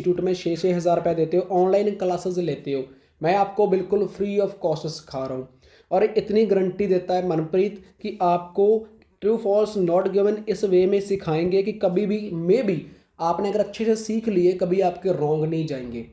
Institute में 6-6 हज़ार रुपये देते हो, ऑनलाइन क्लासेस लेते हो, मैं आपको बिल्कुल फ्री ऑफ कॉस्ट सिखा रहा हूँ। और इतनी गारंटी देता है मनप्रीत कि आपको ट्रू फॉल्स नॉट गिवन इस वे में सिखाएंगे कि कभी भी मे बी आपने अगर अच्छे से सीख लिए कभी आपके रॉन्ग नहीं जाएंगे।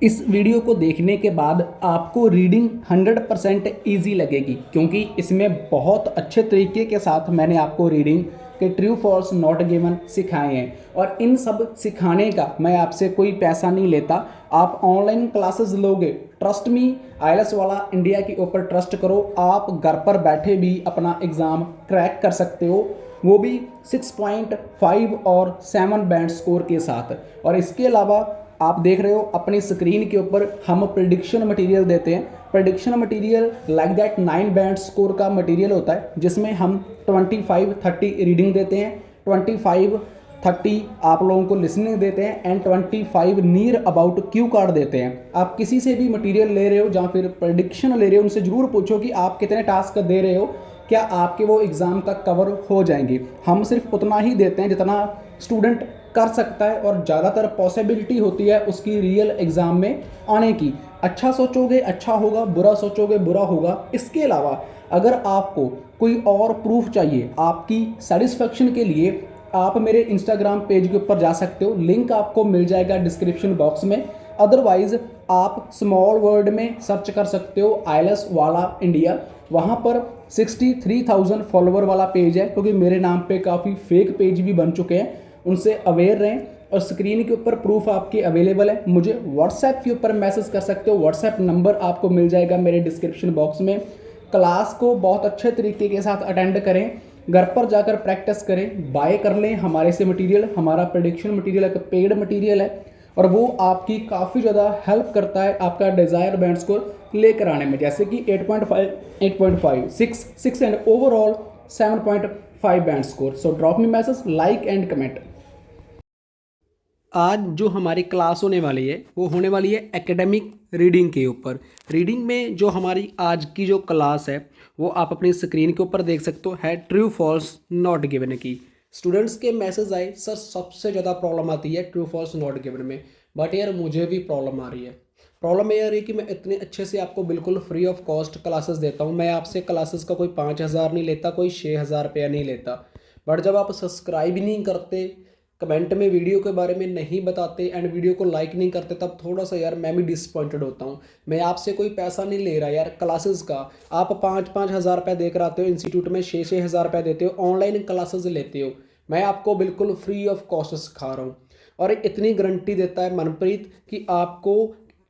इस वीडियो को देखने के बाद आपको रीडिंग 100% ईजी लगेगी, क्योंकि इसमें बहुत अच्छे तरीके के साथ मैंने आपको रीडिंग के ट्रू फॉल्स नॉट गिवन सिखाए हैं। और इन सब सिखाने का मैं आपसे कोई पैसा नहीं लेता। आप ऑनलाइन क्लासेस लोगे, ट्रस्ट मी, आईएलएस वाला इंडिया के ऊपर ट्रस्ट करो, आप घर पर बैठे भी अपना एग्ज़ाम क्रैक कर सकते हो, वो भी 6.5 और 7 बैंड स्कोर के साथ। और इसके अलावा आप देख रहे हो अपनी स्क्रीन के ऊपर हम प्रिडिक्शन मटेरियल देते हैं। Prediction material like that 9 band score का मटेरियल होता है, जिसमें हम 25-30 रीडिंग देते हैं, 25-30 आप लोगों को लिसनिंग देते हैं and 25 near about Q card देते हैं। आप किसी से भी मटेरियल ले रहे हो या फिर प्रिडिक्शन ले रहे हो, उनसे ज़रूर पूछो कि आप कितने टास्क दे रहे हो, क्या आपके वो एग्ज़ाम तक कवर हो जाएंगे। हम सिर्फ उतना ही देते हैं जितना स्टूडेंट कर सकता है, और ज़्यादातर पॉसिबिलिटी होती है उसकी रियल एग्ज़ाम में आने की। अच्छा सोचोगे अच्छा होगा, बुरा सोचोगे बुरा होगा। इसके अलावा अगर आपको कोई और प्रूफ चाहिए आपकी सेटिस्फेक्शन के लिए, आप मेरे इंस्टाग्राम पेज के ऊपर जा सकते हो, लिंक आपको मिल जाएगा डिस्क्रिप्शन बॉक्स में। अदरवाइज़ आप स्मॉल वर्ड में सर्च कर सकते हो आईएलएस वाला इंडिया, वहाँ पर 63,000 फॉलोवर वाला पेज है, क्योंकि मेरे नाम पे काफ़ी फेक पेज भी बन चुके हैं, उनसे अवेयर रहें। और स्क्रीन के ऊपर प्रूफ आपके अवेलेबल है, मुझे व्हाट्सएप के ऊपर मैसेज कर सकते हो, व्हाट्सएप नंबर आपको मिल जाएगा मेरे डिस्क्रिप्शन बॉक्स में। क्लास को बहुत अच्छे तरीके के साथ अटेंड करें, घर पर जाकर प्रैक्टिस करें, बाय कर लें हमारे से मटेरियल। हमारा प्रेडिक्शन मटेरियल एक पेड मटेरियल है और वो आपकी काफ़ी ज़्यादा हेल्प करता है आपका डिज़ायर बैंड स्कोर लेकर आने में, जैसे कि 8.5, 8.5, 6 and overall 7.5 band score. So drop me message, like and comment. आज जो हमारी क्लास होने वाली है वो होने वाली है एकेडमिक रीडिंग के ऊपर। रीडिंग में जो हमारी आज की जो क्लास है वो आप अपनी स्क्रीन के ऊपर देख सकते हो, है ट्रू फॉल्स नॉट गिवन की। स्टूडेंट्स के मैसेज आए, सर सबसे ज़्यादा प्रॉब्लम आती है ट्रू फॉल्स नॉट गिवन में, बट यार मुझे भी प्रॉब्लम आ रही है। प्रॉब्लम ये आ रही है कि मैं इतने अच्छे से आपको बिल्कुल फ्री ऑफ कॉस्ट क्लासेस देता हूँ। मैं आपसे क्लासेस का कोई 5,000 नहीं लेता, कोई 6,000 रुपया नहीं लेता, बट जब आप सब्सक्राइब ही नहीं करते, कमेंट में वीडियो के बारे में नहीं बताते एंड वीडियो को लाइक नहीं करते, तब थोड़ा सा यार मैं भी डिसअपॉइंटेड होता हूँ। मैं आपसे कोई पैसा नहीं ले रहा यार क्लासेस का, आप 5-5 हज़ार रुपये देकर आते हो, इंस्टीट्यूट में 6-6 हज़ार रुपये देते हो, ऑनलाइन क्लासेस लेते हो, मैं आपको बिल्कुल फ्री ऑफ कॉस्ट सिखा रहा हूँ। और इतनी गारंटी देता है मनप्रीत कि आपको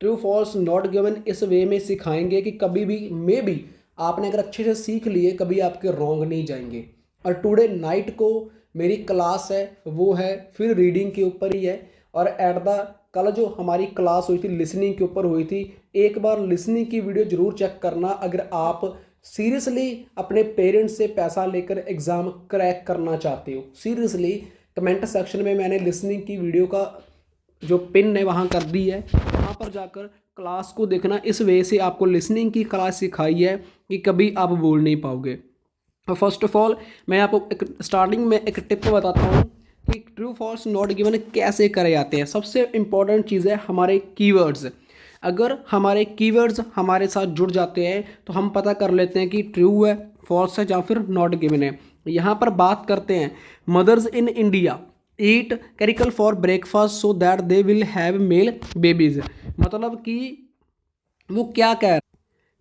ट्रू फॉल्स नॉट गिवन इस वे में सिखाएंगे कि कभी भी मे बी आपने अगर अच्छे से सीख लिए कभी आपके रॉन्ग नहीं जाएंगे। और टुडे नाइट को मेरी क्लास है वो है फिर रीडिंग के ऊपर ही है। और एट द कल जो हमारी क्लास हुई थी लिसनिंग के ऊपर हुई थी, एक बार लिसनिंग की वीडियो ज़रूर चेक करना अगर आप सीरियसली अपने पेरेंट्स से पैसा लेकर एग्ज़ाम क्रैक करना चाहते हो। सीरियसली कमेंट सेक्शन में मैंने लिसनिंग की वीडियो का जो पिन है वहाँ कर दी है, वहाँ पर जाकर क्लास को देखना। इस वे से आपको लिसनिंग की क्लास सिखाई है कि कभी आप बोल नहीं पाओगे। फर्स्ट ऑफ ऑल मैं आपको एक स्टार्टिंग में एक टिप बताता हूँ कि ट्रू फॉल्स नॉट गिवन कैसे करे जाते हैं। सबसे इम्पॉर्टेंट चीज़ है हमारे कीवर्ड्स। अगर हमारे कीवर्ड्स हमारे साथ जुड़ जाते हैं तो हम पता कर लेते हैं कि ट्रू है, फॉल्स है या फिर नॉट गिवन है। यहाँ पर बात करते हैं मदर्स इन इंडिया ईट कैरिकल for breakfast so that they will have male babies. मतलब कि वो क्या कह रहे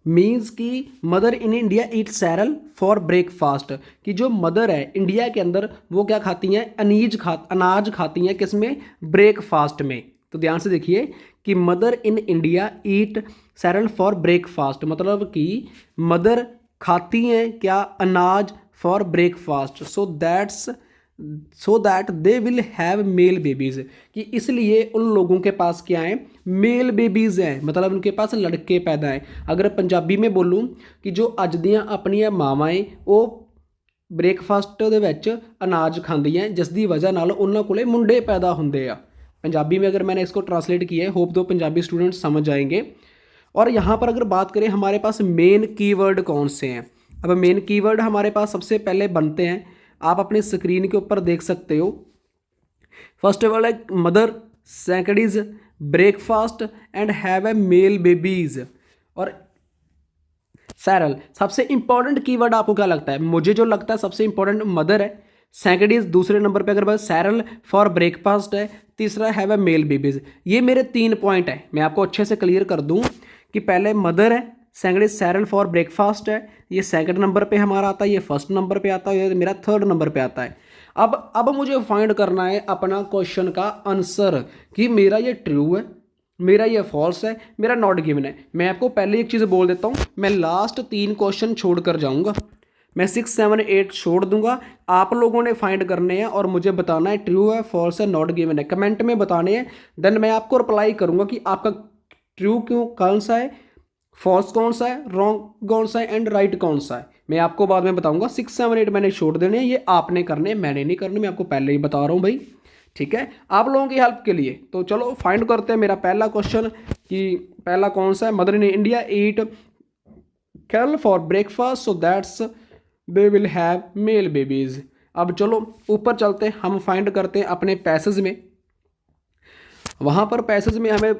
मीन्स कि mother in India eat cereal for breakfast, कि जो मदर है इंडिया के अंदर वो क्या खाती हैं, अनाज खाती हैं, किसमें, ब्रेकफास्ट में। तो ध्यान से देखिए कि mother in India eat cereal for breakfast, मतलब कि मदर खाती हैं क्या, अनाज for breakfast, so that they will have male babies, कि इसलिए उन लोगों के पास क्या है, मेल बेबीज़ हैं, मतलब उनके पास लड़के पैदा हैं। अगर पंजाबी में बोलूँ कि जो अज दियाँ अपनियां मावां है वो ब्रेकफास्ट ਦੇ ਵਿੱਚ अनाज खांदियां जिस दी वजह नाल उन्हां कोले मुंडे पैदा हुंदे आ। पंजाबी में अगर मैंने इसको ट्रांसलेट किया है, होप तो पंजाबी स्टूडेंट समझ आएंगे। और यहाँ पर अगर बात करें हमारे पास मेन कीवर्ड कौन से हैं, अब मेन कीवर्ड हमारे पास सबसे पहले बनते हैं, आप अपनी स्क्रीन के ऊपर देख सकते हो। फर्स्ट ऑफ ऑल है mother, second is breakfast and have a male babies. और सैरल, सबसे इंपॉर्टेंट कीवर्ड आपको क्या लगता है? मुझे जो लगता है सबसे इंपॉर्टेंट मदर है, सेकंड इज दूसरे नंबर पे अगर बात सैरल फॉर ब्रेकफास्ट है, तीसरा हैव ए मेल बेबीज। ये मेरे 3 पॉइंट है, मैं आपको अच्छे से क्लियर कर दूं कि पहले मदर है, second is cereal for breakfast है, ये सेकंड नंबर पे हमारा आता है, ये फर्स्ट नंबर पे आता है, ये मेरा थर्ड नंबर पे आता है। अब मुझे फाइंड करना है अपना क्वेश्चन का आंसर कि मेरा ये ट्रू है, मेरा ये फॉल्स है, मेरा नॉट गिवन है। मैं आपको पहले एक चीज़ बोल देता हूँ, मैं लास्ट 3 क्वेश्चन छोड़ कर जाऊँगा, मैं 6, 7, 8 छोड़ दूंगा। आप लोगों ने फाइंड करने हैं और मुझे बताना है ट्रू है, फॉल्स है, नॉट गिवन है, कमेंट में बताने हैं। देन मैं आपको रिप्लाई करूँगा कि आपका ट्रू क्यों कौन सा है, फॉल्स कौन सा है, रॉन्ग कौन सा है एंड राइट कौन सा है, मैं आपको बाद में बताऊँगा। 6, 7, 8 मैंने छोड़ देने हैं, ये आपने करने, मैंने नहीं करने, मैं आपको पहले ही बता रहा हूँ भाई, ठीक है, आप लोगों की हेल्प के लिए। तो चलो फाइंड करते हैं मेरा पहला क्वेश्चन कि पहला कौन सा है। Mother in India eat cereal for breakfast so that's they will have male babies. अब चलो ऊपर चलते हैं, हम फाइंड करते हैं अपने पैसेज में। वहाँ पर पैसेज में हमें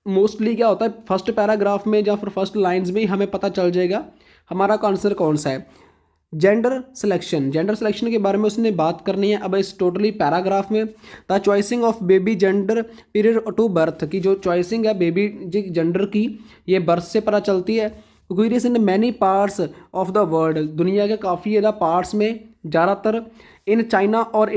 मोस्टली क्या होता है, फर्स्ट पैराग्राफ में या फिर फर्स्ट लाइंस में ही हमें पता चल जाएगा हमारा आंसर कौन सा है। जेंडर सिलेक्शन के बारे में उसने बात करनी है। अब इस टोटली पैराग्राफ में the choosing of baby gender period to birth की जो चॉइसिंग है बेबी जेंडर की, ये बर्थ से पता चलती है। Queries in many parts of the world, दुनिया के काफ़ी ज़्यादा पार्ट्स में, ज़्यादातर इन चाइना और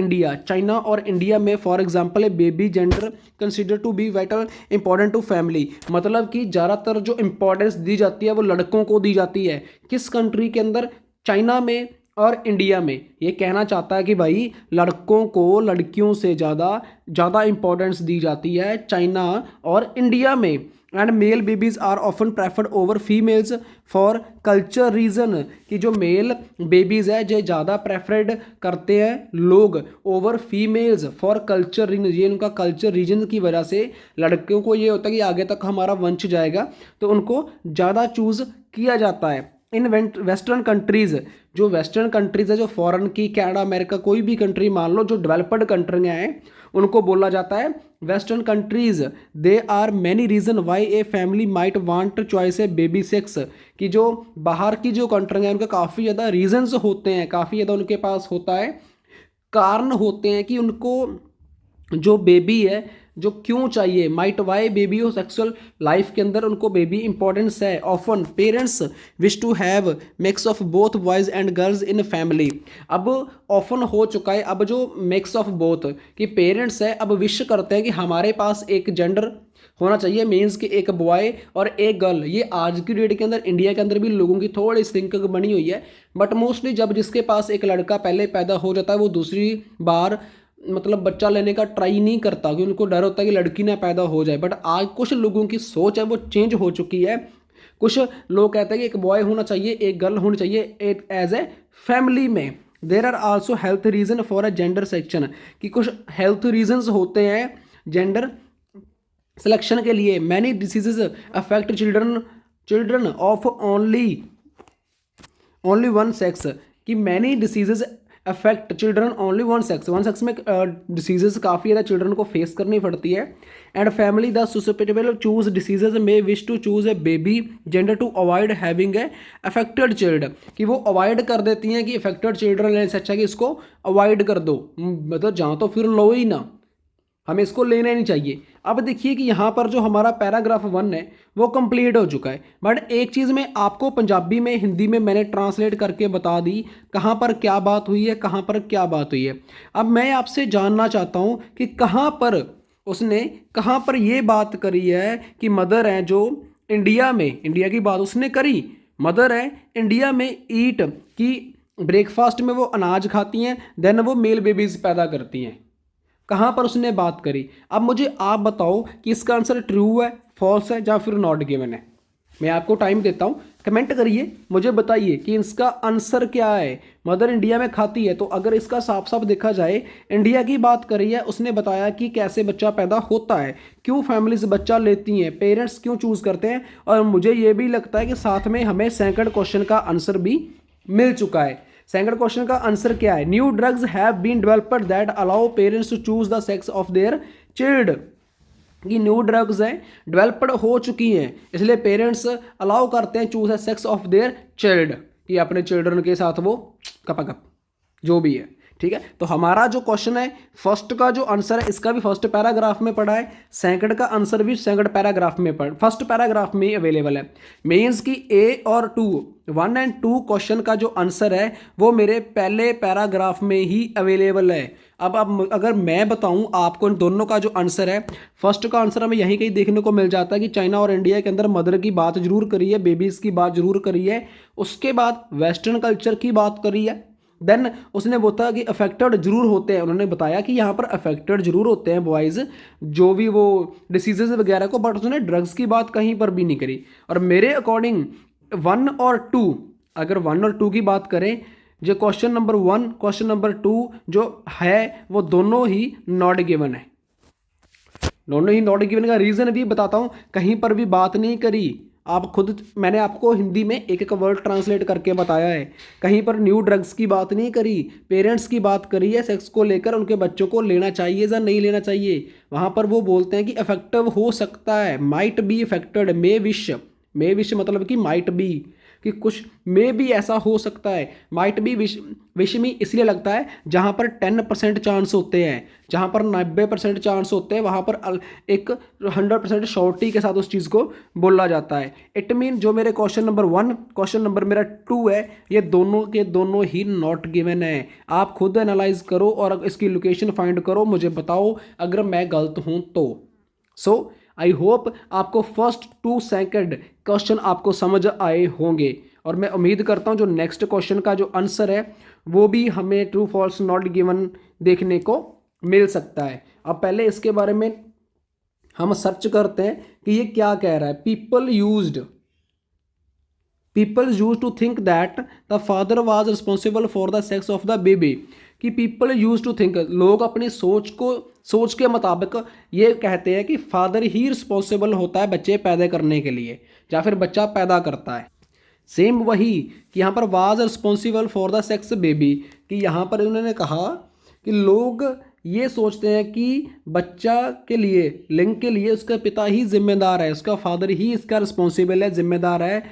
इंडिया में फॉर एग्जांपल है baby gender consider to be vital important to family, मतलब कि ज़्यादातर जो इंपॉर्टेंस दी जाती है वो लड़कों को दी जाती है। किस कंट्री के अंदर? चाइना में और इंडिया में। ये कहना चाहता है कि भाई लड़कों को लड़कियों से ज़्यादा इंपॉर्टेंस दी जाती है चाइना और इंडिया में। And male babies are often preferred over females for culture reason, कि जो मेल बेबीज़ है जो ज़्यादा प्रेफर्ड करते हैं लोग over females for culture reason, ये उनका कल्चर रीजन की वजह से लड़कियों को ये होता है कि आगे तक हमारा वंश जाएगा तो उनको ज़्यादा चूज़ किया जाता है। इन वेस्टर्न कंट्रीज़, जो वेस्टर्न कंट्रीज़ है जो फॉरेन की, कनाडा, अमेरिका, कोई भी कंट्री मान लो जो डेवलप्ड कंट्री हैं, उनको बोला जाता है western countries. There are many reason why a family might want choice a baby sex, कि जो बाहर की जो कंट्री हैं उनके काफ़ी ज़्यादा रीजंस होते हैं, काफ़ी ज़्यादा उनके पास होता है, कारण होते हैं कि उनको जो बेबी है जो क्यों चाहिए, माइट वाई बेबी हो सेक्सुअल लाइफ के अंदर उनको बेबी इंपॉर्टेंस है। Often parents wish to have mix of both boys and girls in family. अब ऑफन हो चुका है, अब जो मिक्स ऑफ बोथ कि पेरेंट्स है अब विश करते हैं कि हमारे पास एक जेंडर होना चाहिए, मीन्स कि एक बॉय और एक गर्ल। ये आज की डेट के अंदर इंडिया के अंदर भी लोगों की थोड़ी थिंकिंग बनी हुई है, बट मोस्टली जब जिसके पास एक लड़का पहले पैदा हो जाता है वो दूसरी बार मतलब बच्चा लेने का ट्राई नहीं करता, क्योंकि उनको डर होता है कि लड़की ना पैदा हो जाए। बट आज कुछ लोगों की सोच है वो चेंज हो चुकी है। कुछ लोग कहते हैं कि एक बॉय होना चाहिए, एक गर्ल होनी चाहिए एक एज ए फैमिली में। There are also health reason for a gender section, कि कुछ हेल्थ रीजन्स होते हैं जेंडर सिलेक्शन के लिए। Many diseases affect children of only one sex, कि many diseases affect children only one sex में diseases काफ़ी ज़्यादा चिल्ड्रन को फेस करनी पड़ती है। And family the susceptible choose diseases में wish to choose a baby gender to avoid having a affected child, कि वो अवॉइड कर देती हैं कि अफेक्टेड चिल्ड्रन लेने से अच्छा है कि इसको अवॉइड कर दो, मतलब जहाँ तो फिर लो ही ना, हमें इसको लेना ही नहीं चाहिए। अब देखिए कि यहाँ पर जो हमारा पैराग्राफ 1 है वो कंप्लीट हो चुका है, बट एक चीज़ मैं आपको पंजाबी में हिंदी में मैंने ट्रांसलेट करके बता दी कहाँ पर क्या बात हुई है, कहाँ पर क्या बात हुई है। अब मैं आपसे जानना चाहता हूँ कि कहाँ पर ये बात करी है कि मदर हैं जो इंडिया की बात उसने करी, मदर है इंडिया में ईट की ब्रेकफास्ट में वो अनाज खाती हैं, देन वो मेल बेबीज़ पैदा करती हैं, कहाँ पर उसने बात करी। अब मुझे आप बताओ कि इसका आंसर ट्रू है, फॉल्स है या फिर नॉट गिवन है। मैं आपको टाइम देता हूँ, कमेंट करिए, मुझे बताइए कि इसका आंसर क्या है। मदर इंडिया में खाती है, तो अगर इसका साफ साफ देखा जाए इंडिया की बात करी है, उसने बताया कि कैसे बच्चा पैदा होता है, क्यों फैमिलीज बच्चा लेती हैं, पेरेंट्स क्यों चूज़ करते हैं, और मुझे ये भी लगता है कि साथ में हमें सेकंड क्वेश्चन का आंसर भी मिल चुका है। सेकंड क्वेश्चन का आंसर क्या है? New drugs have been developed that allow parents to choose the sex of their child. कि न्यू ड्रग्स हैं डेवलप्ड हो चुकी हैं, इसलिए पेरेंट्स अलाउ करते हैं choose a sex of their child, कि अपने चिल्ड्रन के साथ वो कपाकप जो भी है। ठीक है, तो हमारा जो क्वेश्चन है फर्स्ट का जो आंसर है इसका भी फर्स्ट पैराग्राफ में पड़ा है, सेकंड का आंसर भी सेकंड पैराग्राफ में पड़ा, फर्स्ट पैराग्राफ में अवेलेबल है। मीन्स कि ए और 2 1 एंड 2 क्वेश्चन का जो आंसर है वो मेरे पहले पैराग्राफ में ही अवेलेबल है। अब अगर मैं बताऊं आपको इन दोनों का जो आंसर है, फर्स्ट का आंसर हमें यहीं कहीं देखने को मिल जाता है कि चाइना और इंडिया के अंदर मदर की बात जरूर करी है, बेबीज़ की बात जरूर करी है, उसके बाद वेस्टर्न कल्चर की बात करी है। देन उसने बोला कि अफेक्टेड जरूर होते हैं, उन्होंने बताया कि यहाँ पर अफेक्टेड जरूर होते हैं बॉयज़ जो भी वो डिसीजेज वगैरह को, बट उसने ड्रग्स की बात कहीं पर भी नहीं करी। और मेरे अकॉर्डिंग 1 और 2, अगर 1 और 2 की बात करें, जो क्वेश्चन नंबर 1 क्वेश्चन नंबर 2 जो है वो दोनों ही नॉट गिवन है। दोनों ही नॉट गिवन का रीज़न भी बताता हूँ, कहीं पर भी बात नहीं करी आप खुद, मैंने आपको हिंदी में एक एक वर्ड ट्रांसलेट करके बताया है, कहीं पर न्यू ड्रग्स की बात नहीं करी, पेरेंट्स की बात करी है सेक्स को लेकर, उनके बच्चों को लेना चाहिए या नहीं लेना चाहिए। वहाँ पर वो बोलते हैं कि इफेक्टिव हो सकता है, might be affected, may wish मतलब कि माइट बी, कि कुछ में भी ऐसा हो सकता है। माइट बी विश में इसलिए लगता है जहाँ पर 10% चांस होते हैं, जहाँ पर 90% चांस होते हैं वहाँ पर एक 100% श्योरिटी के साथ उस चीज़ को बोला जाता है। इट मीन जो मेरे क्वेश्चन नंबर 1 क्वेश्चन नंबर मेरा 2 है, ये दोनों के दोनों ही नॉट गिवन है। आप खुद एनालाइज करो और इसकी लोकेशन फाइंड करो, मुझे बताओ अगर मैं गलत हूँ तो। सो आई होप आपको फर्स्ट 2 सेकंड क्वेश्चन आपको समझ आए होंगे, और मैं उम्मीद करता हूं जो नेक्स्ट क्वेश्चन का जो आंसर है वो भी हमें ट्रू फॉल्स नॉट गिवन देखने को मिल सकता है। अब पहले इसके बारे में हम सर्च करते हैं कि ये क्या कह रहा है। People use to think that the father was responsible for the sex of the baby, कि पीपल यूज टू थिंक, लोग अपनी सोच के मुताबिक ये कहते हैं कि फादर ही रिस्पॉन्सिबल होता है बच्चे पैदा करने के लिए, या फिर बच्चा पैदा करता है। सेम वही कि यहाँ पर was responsible for the sex baby, कि यहाँ पर उन्होंने कहा कि लोग ये सोचते हैं कि बच्चा के लिए, लिंग के लिए उसका पिता ही जिम्मेदार है, उसका फादर ही इसका रिस्पॉन्सिबल है, जिम्मेदार है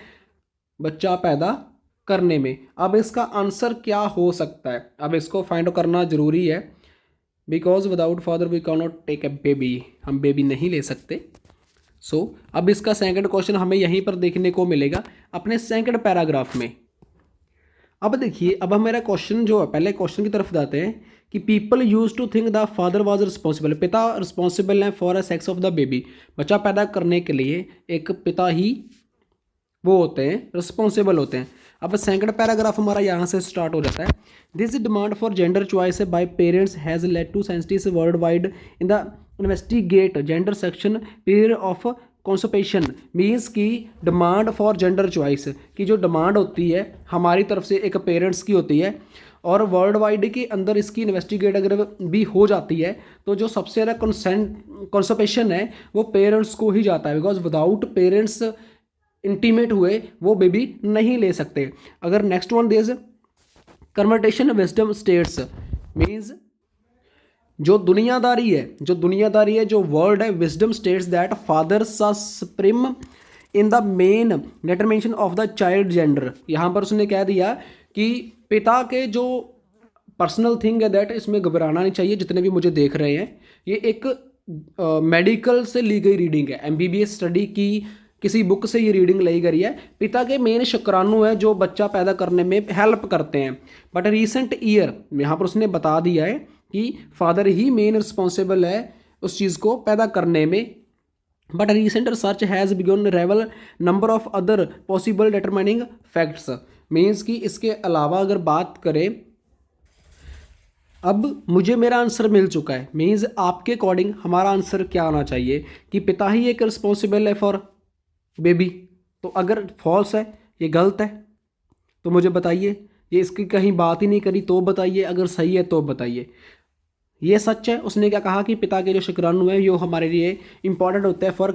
बच्चा पैदा करने में। अब इसका आंसर क्या हो सकता है, अब इसको फाइंड करना जरूरी है, because without father we can not take a baby, हम बेबी नहीं ले सकते। सो अब इसका सेकंड क्वेश्चन हमें यहीं पर देखने को मिलेगा अपने सेकंड पैराग्राफ में। अब देखिए, अब हम मेरा क्वेश्चन जो है, पहले क्वेश्चन की तरफ जाते हैं कि people use to think the father was responsible, पिता रिस्पॉन्सिबल है for a sex of the baby, बच्चा पैदा करने के लिए एक पिता ही वो होते हैं, रिस्पॉन्सिबल होते हैं। अब सेकंड पैराग्राफ हमारा यहाँ से स्टार्ट हो जाता है। This demand for gender choice by parents has led to scientists worldwide in the investigate gender section period of conception, means की डिमांड फॉर जेंडर चॉइस की जो डिमांड होती है हमारी तरफ से एक पेरेंट्स की होती है, और वर्ल्ड वाइड के अंदर इसकी इन्वेस्टिगेट अगर भी हो जाती है तो जो सबसे ज़्यादा कॉन्सपेशन है वो पेरेंट्स को ही जाता है, बिकॉज विदाउट पेरेंट्स इंटीमेट हुए वो बेबी नहीं ले सकते। अगर next one this conversation wisdom states, means जो दुनियादारी है, जो वर्ड है, wisdom states that father supreme in the main determination of the child gender. यहाँ पर उसने कह दिया कि पिता के जो पर्सनल थिंग है दैट, इसमें घबराना नहीं चाहिए। जितने भी मुझे देख रहे हैं, ये एक मेडिकल से ली गई रीडिंग है, MBBS स्टडी की किसी बुक से ये रीडिंग ली गई है। पिता के मेन शुक्राणु है जो बच्चा पैदा करने में हेल्प करते हैं, बट रिसेंट ईयर यहाँ पर उसने बता दिया है कि फादर ही मेन रिस्पॉन्सिबल है उस चीज़ को पैदा करने में। But recent research has begun reveal number of other possible determining facts, मीन्स कि इसके अलावा अगर बात करें, अब मुझे मेरा आंसर मिल चुका है। मीन्स आपके अकॉर्डिंग हमारा आंसर क्या आना चाहिए कि पिता ही एक रिस्पॉन्सिबल है फॉर बेबी। तो अगर फॉल्स है, ये गलत है, तो मुझे बताइए, ये इसकी कहीं बात ही नहीं करी तो बताइए, अगर सही है तो बताइए। ये सच है, उसने क्या कहा कि पिता के जो शुक्राणु है ये हमारे लिए इंपॉर्टेंट होता है फॉर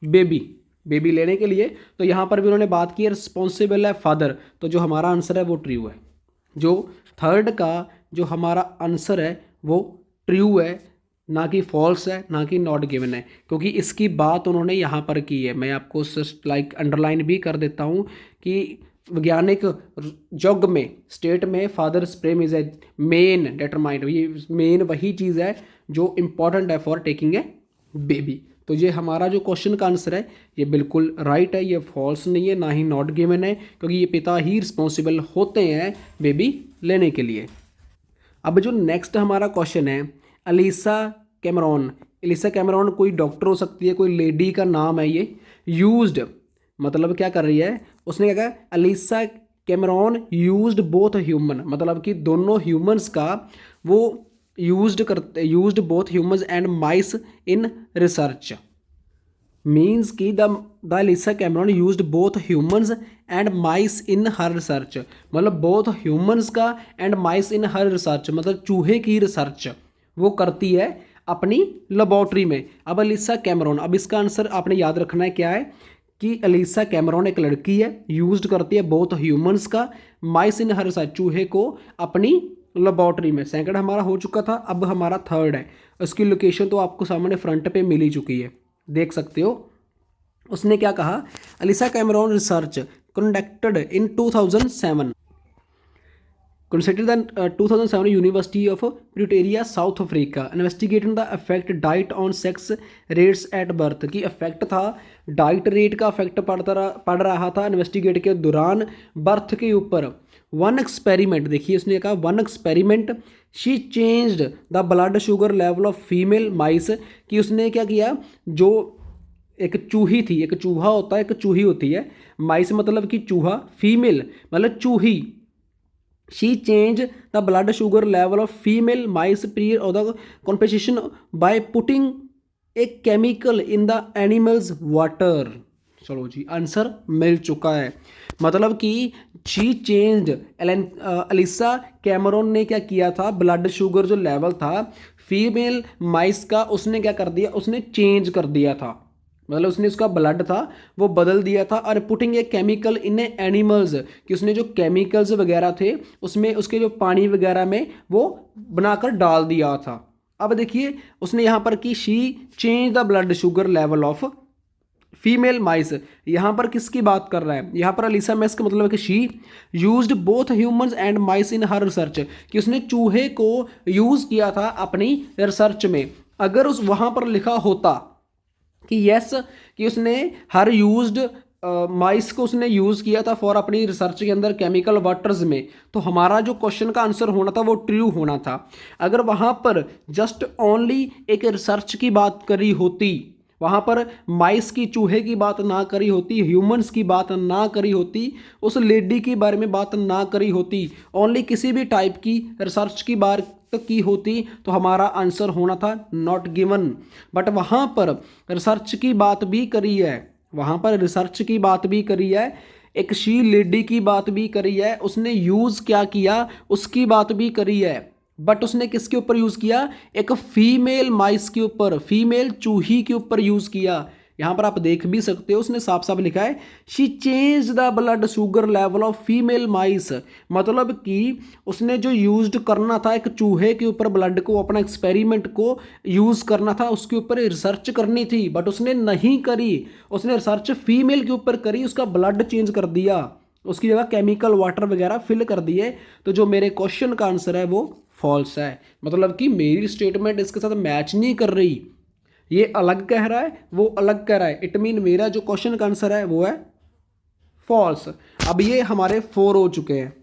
बेबी लेने के लिए। तो यहाँ पर भी उन्होंने बात की रिस्पॉन्सिबल है फादर, तो जो हमारा आंसर है वो ट्रू है। जो थर्ड का जो हमारा आंसर है वो ट्रू है, ना कि फॉल्स है, ना कि नॉट गिवन है, क्योंकि इसकी बात उन्होंने यहाँ पर की है। मैं आपको लाइक अंडरलाइन भी कर देता हूँ कि वैज्ञानिक युग में स्टेट में father sperm is a main determined, ये मेन वही चीज़ है जो इम्पॉर्टेंट है फॉर टेकिंग ए बेबी। तो ये हमारा जो क्वेश्चन का आंसर है ये बिल्कुल राइट है, ये फॉल्स नहीं है, ना ही नॉट गिवन है, क्योंकि ये पिता ही रिस्पॉन्सिबल होते हैं बेबी लेने के लिए। अब जो नेक्स्ट हमारा क्वेश्चन है, अलीसा कैमरॉन। एलिसा कैमरॉन कोई डॉक्टर हो सकती है, कोई लेडी का नाम है ये। यूज्ड मतलब क्या कर रही है, उसने क्या कहा, Alisa Cameron used both human, मतलब कि दोनों ह्यूमंस का वो used both humans and mice in research. Means कि the Elisa Cameron used both humans and mice in her research, मतलब बोथ ह्यूमंस का and mice in her research, मतलब चूहे की रिसर्च वो करती है अपनी लेबॉर्ट्री में। अब एलिसा कैमरॉन, अब इसका आंसर आपने याद रखना है क्या है कि एलिसा कैमरॉन एक लड़की है, यूज्ड करती है बोथ ह्यूमंस का, माइस इन हर रिसर्च, चूहे को अपनी लेबॉर्ट्री में। सेकंड हमारा हो चुका था, अब हमारा थर्ड है। उसकी लोकेशन तो आपको सामने फ्रंट पे मिल ही चुकी है, देख सकते हो। उसने क्या कहा, Alyssa Cameron research conducted in 2007 considered the 2007 University of Pretoria South Africa investigating the effect diet on sex rates at birth, की इफेक्ट था डाइट रेट का इफेक्ट पड़ रहा था इन्वेस्टिगेट के दौरान बर्थ के ऊपर। वन एक्सपेरिमेंट, देखिए उसने कहा one experiment, she changed the blood sugar level of female mice, कि उसने क्या किया, जो एक चूही थी, एक चूहा होता है, एक चूही होती है, माइस मतलब कि चूहा, फीमेल मतलब चूही। She changed the blood sugar level of female mice prior of the competition by putting a chemical in the animal's water। चलो जी आंसर मिल चुका है, मतलब कि she changed, एलिसा कैमरॉन ने क्या किया था, ब्लड शुगर जो लेवल था फीमेल माइस का उसने क्या कर दिया, उसने चेंज कर दिया था, मतलब उसने उसका ब्लड था वो बदल दिया था। और putting a chemical in A animals, कि उसने जो केमिकल्स वगैरह थे उसमें उसके जो पानी वगैरह में वो बनाकर डाल दिया था। अब देखिए उसने यहाँ पर कि she change the blood sugar level of female mice, यहाँ पर किसकी बात कर रहा है, यहाँ पर एलिसा मैस का मतलब है कि she used both humans and mice in her research, कि उसने चूहे को यूज़ किया था अपनी रिसर्च में। अगर उस वहाँ पर लिखा होता कि यस, कि उसने हर यूज्ड माइस को उसने यूज़ किया था फॉर अपनी रिसर्च के अंदर केमिकल वाटर्स में, तो हमारा जो क्वेश्चन का आंसर होना था वो ट्रू होना था। अगर वहाँ पर जस्ट ओनली एक रिसर्च की बात करी होती, वहाँ पर माइस की चूहे की बात ना करी होती, ह्यूमंस की बात ना करी होती, उस लेडी के बारे में बात ना करी होती, ओनली किसी भी टाइप की रिसर्च की बात की होती, तो हमारा आंसर होना था नॉट गिवन। बट वहाँ पर रिसर्च की बात भी करी है, वहाँ पर रिसर्च की बात भी करी है, एक शी लेडी की बात भी करी है, उसने यूज़ क्या किया उसकी बात भी करी है, बट उसने किसके ऊपर यूज़ किया, एक फीमेल माइस के ऊपर, फीमेल चूही के ऊपर यूज़ किया। यहाँ पर आप देख भी सकते हो उसने साफ साफ लिखा है she change the blood sugar level of female mice, मतलब कि उसने जो यूज्ड करना था एक चूहे के ऊपर ब्लड को, अपना एक्सपेरिमेंट को यूज़ करना था, उसके ऊपर रिसर्च करनी थी, बट उसने नहीं करी, उसने रिसर्च फीमेल के ऊपर करी, उसका ब्लड चेंज कर दिया, उसकी जगह केमिकल वाटर वगैरह फिल कर दिए। तो जो मेरे क्वेश्चन का आंसर है वो फॉल्स है, मतलब कि मेरी स्टेटमेंट इसके साथ मैच नहीं कर रही, ये अलग कह रहा है वो अलग कह रहा है, इट मीन मेरा जो क्वेश्चन का आंसर है वो है फॉल्स। अब ये हमारे 4 हो चुके हैं,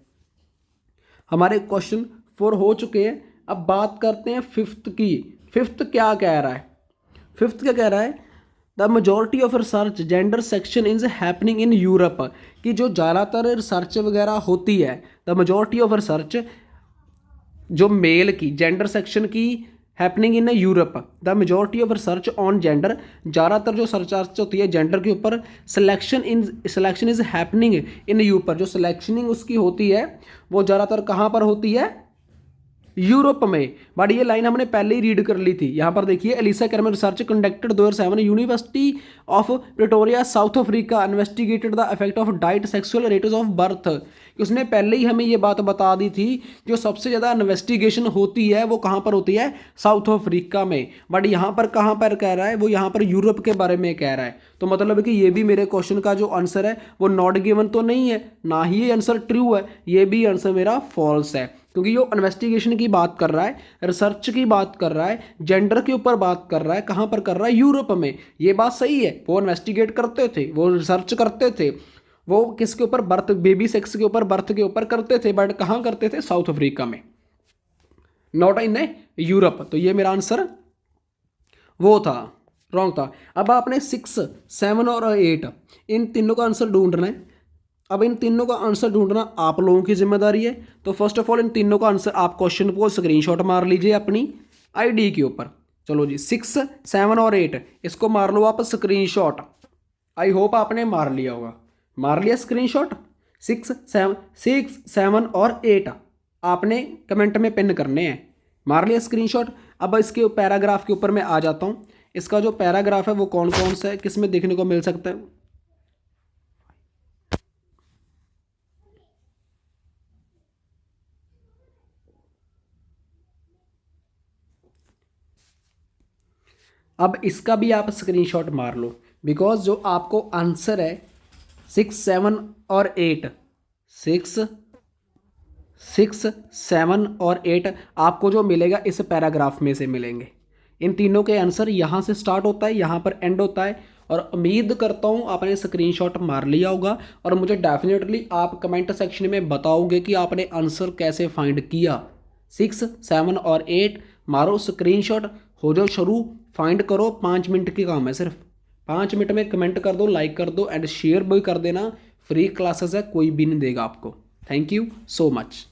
हमारे क्वेश्चन 4 हो चुके हैं। अब बात करते हैं फिफ्थ की। फिफ्थ क्या कह रहा है, फिफ्थ क्या कह रहा है, the majority of research gender section is happening in Europe, कि जो ज़्यादातर रिसर्च वगैरह होती है, द मेजॉरिटी ऑफ रिसर्च जो मेल की जेंडर सेक्शन की happening in Europe, the majority of research on gender, ज़्यादातर जो रिसर्च होती है जेंडर के ऊपर, selection is happening in Europe, जो सिलेक्शनिंग उसकी होती है वो ज़्यादातर कहाँ पर होती है, यूरोप में। बट ये लाइन हमने पहले ही रीड कर ली थी। यहाँ पर देखिए, Elisa Carmen research conducted 2007 university of Pretoria South Africa investigated the effect of diet sexual rates of birth. उसने पहले ही हमें ये बात बता दी थी, जो सबसे ज़्यादा इन्वेस्टिगेशन होती है वो कहाँ पर होती है, साउथ अफ्रीका में। बट यहाँ पर कहाँ पर कह रहा है, वो यहाँ पर यूरोप के बारे में कह रहा है। तो मतलब कि ये भी मेरे क्वेश्चन का जो आंसर है वो नॉट गिवन तो नहीं है, ना ही ये आंसर ट्रू है, ये भी आंसर मेरा फॉल्स है। क्योंकि ये इन्वेस्टिगेशन की बात कर रहा है, रिसर्च की बात कर रहा है, जेंडर के ऊपर बात कर रहा है, कहाँ पर कर रहा है, यूरोप में। ये बात सही है, वो इन्वेस्टिगेट करते थे, वो रिसर्च करते थे, वो किसके ऊपर, बर्थ, बेबी सेक्स के ऊपर, बर्थ के ऊपर करते थे। बट कहाँ करते थे, साउथ अफ्रीका में, नॉट इन यूरोप। तो ये मेरा आंसर वो था, रॉन्ग था। अब आपने 6, 7 और 8 इन तीनों का आंसर ढूंढना है। अब इन तीनों का आंसर ढूंढना आप लोगों की जिम्मेदारी है। तो फर्स्ट ऑफ ऑल इन तीनों का आंसर आप क्वेश्चन को स्क्रीनशॉट मार लीजिए अपनी आईडी के ऊपर। चलो जी, 6, 7 और 8 इसको मार लो आप स्क्रीनशॉट। आई होप आपने मार लिया होगा। मार लिया स्क्रीनशॉट? 6, 7 और 8 आपने कमेंट में पिन करने हैं। मार लिया स्क्रीनशॉट? अब इसके पैराग्राफ के ऊपर मैं आ जाता हूँ। इसका जो पैराग्राफ है वो कौन कौन सा है, किस में देखने को मिल सकता है। अब इसका भी आप स्क्रीनशॉट मार लो, बिकॉज जो आपको आंसर है 6, 7 और 8, 6, 7 और 8 आपको जो मिलेगा इस पैराग्राफ में से मिलेंगे। इन तीनों के आंसर यहाँ से स्टार्ट होता है, यहाँ पर एंड होता है। और उम्मीद करता हूँ आपने स्क्रीनशॉट मार लिया होगा और मुझे डेफिनेटली आप कमेंट सेक्शन में बताओगे कि आपने आंसर कैसे फाइंड किया। 6, 7 और 8 मारो स्क्रीनशॉट, हो जाओ शुरू, फाइंड करो। 5 मिनट की काम है, सिर्फ 5 मिनट में कमेंट कर दो, लाइक कर दो एंड शेयर भी कर देना। फ्री क्लासेस है, कोई भी नहीं देगा आपको। Thank you so much.